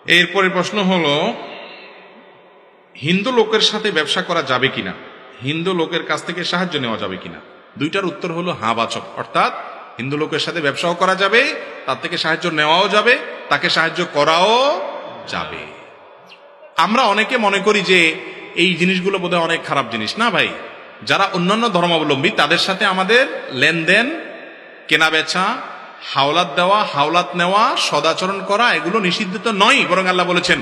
এরপরের প্রশ্ন হলো, হিন্দু লোকের সাথে ব্যবসা করা যাবে কিনা, হিন্দু লোকের কাছ থেকে সাহায্য নেওয়া যাবে কিনা? দুইটার উত্তর হলো হ্যাঁ বাচক। অর্থাৎ হিন্দু লোকের সাথে ব্যবসাও করা যাবে, তার থেকে সাহায্য নেওয়াও যাবে, তাকে সাহায্য করাও যাবে। আমরা অনেকে মনে করি যে এই জিনিসগুলো বোধহয় অনেক খারাপ জিনিস। না ভাই, যারা অন্যান্য ধর্মাবলম্বী তাদের সাথে আমাদের লেনদেন, কেনা বেচা, হাওলাত দেওয়া, হাওলাত নেওয়া, সদাচরণ করা এগুলো নিষিদ্ধ তো নয়। বরং আল্লাহ বলেছেন,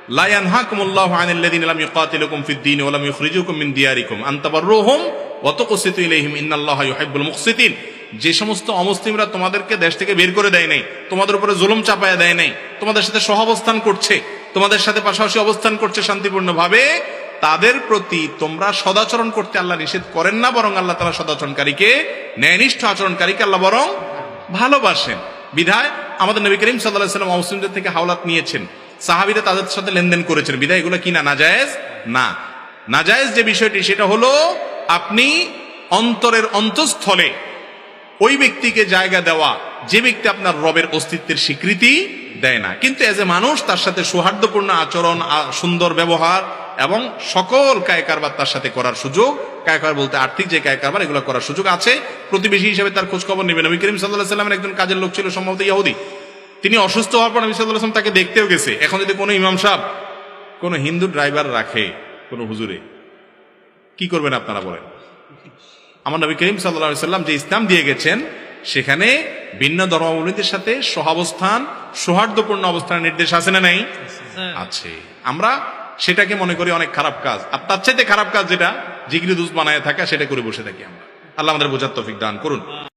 লা ইয়ানহাকুমুল্লাহু আনিল্লাযীনা লাম ইউকাতিলুকুম ফিদ-দীন ওয়া লাম ইখরিজুকুম মিন দিয়ারিকুম আন তাবাররুহুম ওয়া তুকসিতু ইলাইহিম ইন্নাল্লাহা ইউহিব্বুল মুকসিতিন। যে সমস্ত অমুসলিমরা তোমাদেরকে দেশ থেকে বের করে দেয় নাই, তোমাদের উপরে জুলুম চাপায়া দেয় নাই, তোমাদের সাথে সহাবস্থান করছে, তোমাদের সাথে পাশাপাশি অবস্থান করছে শান্তিপূর্ণভাবে, তাদের প্রতি তোমরা সদাচরণ করতে আল্লাহ নিষেধ করেন না। বরং আল্লাহ তাআলা সদাচরণকারীকে, ন্যায়নিষ্ঠ আচরণকারীকে আল্লাহ বরং ভালোবাসেন। বিধায় আমাদের নবী করিম সাল্লাল্লাহু আলাইহি ওয়াসাল্লাম মুসলিমদের থেকে হাওলাত নিয়েছেন, সাহাবীরা তাদের সাথে লেনদেন করেছেন। বিধায় এগুলো কি না নাজায়েজ না। নাজায়েজ যে বিষয়টি সেটা হলো আপনি অন্তরের অন্তঃস্থলে ওই ব্যক্তিকে জায়গা দেওয়া যে ব্যক্তি আপনার রবের অস্তিত্বের স্বীকৃতি দেয় না, কিন্তু এজ এ মানুষ তার সাথে সৌহার্দ্যপূর্ণ আচরণ, সুন্দর ব্যবহার এবং সকল কায়কারবার তার সাথে করার সুযোগ, কায়কার বলতে আর্থিক যে কায়কারবার, এগুলো করার সুযোগ আছে। প্রতিবেশী হিসেবে তার খোঁজ খবর নেবেন। নবী করিম সাল্লাল্লাহু আলাইহি ওয়াসাল্লামের একজন কাজের লোক ছিল, সম্ভবত ইহুদি। তিনি অসুস্থ হওয়ার পর নবী সাল্লাল্লাহু আলাইহি ওয়াসাল্লাম তাকে দেখতেও গেছে। এখন যদি কোনো ইমাম সাহেব কোনো হিন্দু ড্রাইভার রাখে কোনো হুজুরে, কি করবেন আপনারা বলেন? আমার নবী করিম সাল্লাল্লাহু আলাইহি ওয়াসাল্লাম যে ইসলাম দিয়ে গেছেন সেখানে ভিন্ন ধর্মাবলম্বীদের সাথে সহাবস্থান, সৌহার্দ্যপূর্ণ অবস্থানের নির্দেশ আছে না নাই? আছে। আমরা সেটাকে মনে করি অনেক খারাপ কাজ, আর তার চাইতে খারাপ কাজ যেটা জিগরি দুস বানায় থাকা, সেটা করে বসে থাকি আমরা। আল্লাহ আমাদের বোঝার তৌফিক দান করুন।